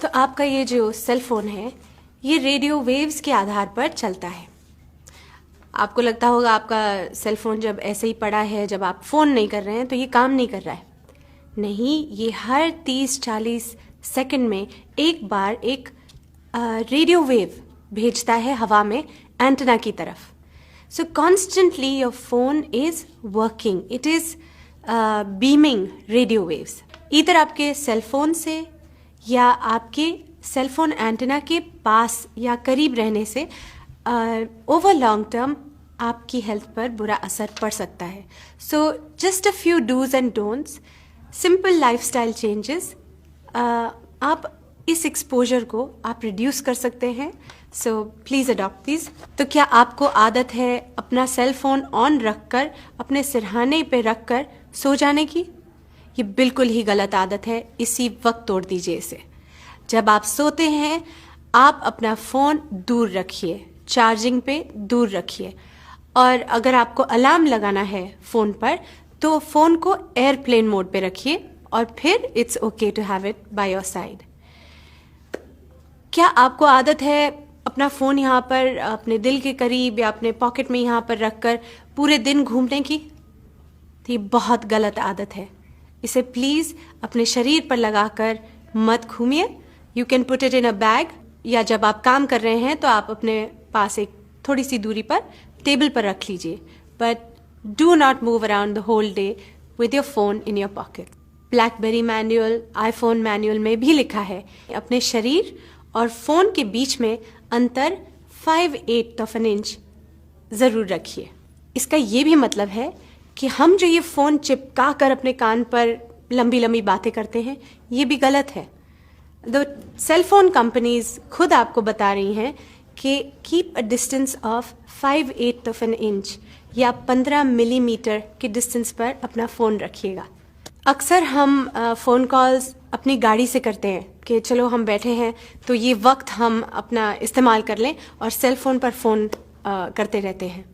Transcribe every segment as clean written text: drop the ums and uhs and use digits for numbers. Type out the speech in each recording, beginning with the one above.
तो आपका ये जो सेल फोन है ये रेडियो वेव्स के आधार पर चलता है। आपको लगता होगा आपका सेल फोन जब ऐसे ही पड़ा है, जब आप फ़ोन नहीं कर रहे हैं तो ये काम नहीं कर रहा है। नहीं, ये हर 30-40 सेकंड में एक बार एक रेडियो वेव भेजता है हवा में एंटेना की तरफ। सो constantly your phone is working, it is beaming radio waves, इधर आपके सेल फोन से या आपके सेल फोन एंटेना के पास या करीब रहने से ओवर लॉन्ग टर्म आपकी हेल्थ पर बुरा असर पड़ सकता है। So just a few dos and don'ts, simple lifestyle changes, आप इस एक्सपोजर को आप रिड्यूस कर सकते हैं। So please adopt these. तो क्या आपको आदत है अपना सेल फोन ऑन रखकर अपने सिरहाने पे रखकर सो जाने की? ये बिल्कुल ही गलत आदत है, इसी वक्त तोड़ दीजिए इसे। जब आप सोते हैं आप अपना फ़ोन दूर रखिए, चार्जिंग पे दूर रखिए, और अगर आपको अलार्म लगाना है फ़ोन पर तो फ़ोन को एयरप्लेन मोड पे रखिए और फिर it's okay to have it by your side. क्या आपको आदत है अपना फ़ोन यहाँ पर अपने दिल के करीब या अपने पॉकेट में यहाँ पर रखकर पूरे दिन घूमने की? तो ये बहुत गलत आदत है, इसे प्लीज़ अपने शरीर पर लगाकर मत घूमिए। You can put it in a bag, या जब आप काम कर रहे हैं तो आप अपने पास एक थोड़ी सी दूरी पर टेबल पर रख लीजिए, but do not move around the whole day with your phone in your pocket. BlackBerry manual, iPhone manual में भी लिखा है अपने शरीर और फोन के बीच में अंतर 5/8 इंच ज़रूर रखिए। इसका ये भी मतलब है कि हम जो ये फ़ोन चिपका कर अपने कान पर लंबी लंबी बातें करते हैं, ये भी गलत है। द सेल फोन कंपनीज खुद आपको बता रही हैं कि keep a distance of 5/8 inch या 15 मिलीमीटर के डिस्टेंस पर अपना फ़ोन रखिएगा। अक्सर हम फ़ोन कॉल्स अपनी गाड़ी से करते हैं कि चलो हम बैठे हैं तो ये वक्त हम अपना इस्तेमाल कर लें, और सेल फ़ोन पर फ़ोन करते रहते हैं।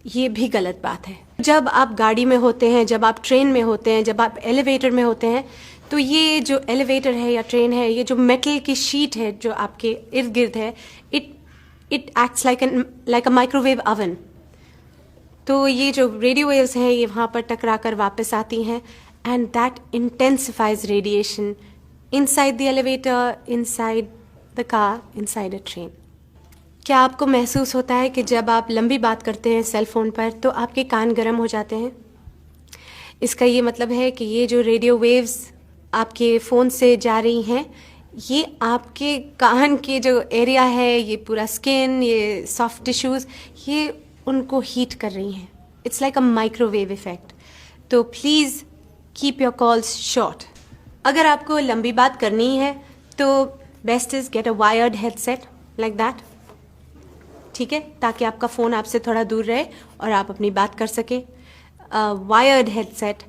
ये भी गलत बात है। जब आप गाड़ी में होते हैं, जब आप ट्रेन में होते हैं, जब आप एलिवेटर में होते हैं, तो ये जो एलिवेटर है या ट्रेन है, ये जो मेटल की शीट है जो आपके इर्द गिर्द है, it acts like a microwave oven. तो ये जो रेडियो वेव्स हैं ये वहाँ पर टकरा कर वापस आती हैं, and that intensifies radiation inside the elevator, inside the car, inside a train. क्या आपको महसूस होता है कि जब आप लंबी बात करते हैं सेल फोन पर तो आपके कान गर्म हो जाते हैं? इसका ये मतलब है कि ये जो रेडियो वेव्स आपके फ़ोन से जा रही हैं, ये आपके कान के जो एरिया है, ये पूरा स्किन, ये सॉफ्ट टिश्यूज़, ये उनको हीट कर रही हैं। It's like a microwave effect. तो please keep your calls short. अगर आपको लंबी बात करनी है तो best is get a wired headset like that, ठीक है, ताकि आपका फ़ोन आपसे थोड़ा दूर रहे और आप अपनी बात कर सकें। वायर्ड हेडसेट,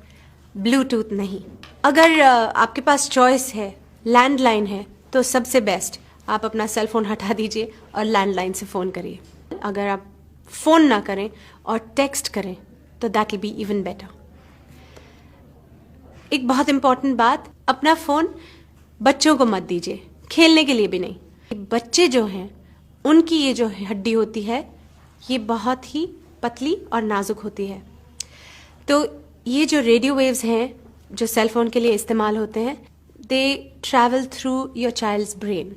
ब्लूटूथ नहीं। अगर आपके पास चॉइस है, लैंडलाइन है, तो सबसे बेस्ट आप अपना सेल फोन हटा दीजिए और लैंडलाइन से फ़ोन करिए। अगर आप फ़ोन ना करें और टेक्स्ट करें तो that will be even better. एक बहुत इम्पॉर्टेंट बात, अपना फ़ोन बच्चों को मत दीजिए, खेलने के लिए भी नहीं। बच्चे जो हैं उनकी ये जो हड्डी होती है ये बहुत ही पतली और नाजुक होती है। तो ये जो रेडियो वेव्स हैं जो सेल फोन के लिए इस्तेमाल होते हैं, they travel through your child's brain.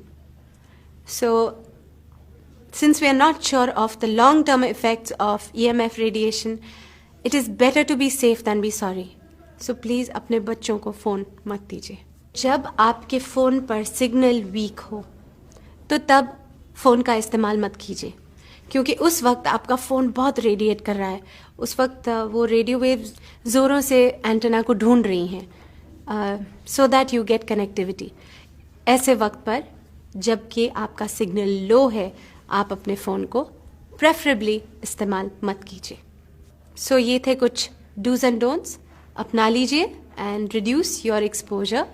So since we are not sure of the long term effects of EMF radiation, it is better to be safe than be sorry. So please अपने बच्चों को phone मत दीजिए। जब आपके phone पर signal weak हो तो तब फ़ोन का इस्तेमाल मत कीजिए, क्योंकि उस वक्त आपका फ़ोन बहुत रेडिएट कर रहा है। उस वक्त वो रेडियो वेव्स ज़ोरों से एंटेना को ढूंढ रही हैं so that you get connectivity. ऐसे वक्त पर जबकि आपका सिग्नल लो है, आप अपने फ़ोन को प्रेफरेबली इस्तेमाल मत कीजिए। सो ये थे कुछ डूज एंड डोंट्स, अपना लीजिए and reduce your exposure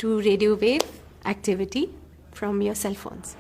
to radio wave activity from your cell phones.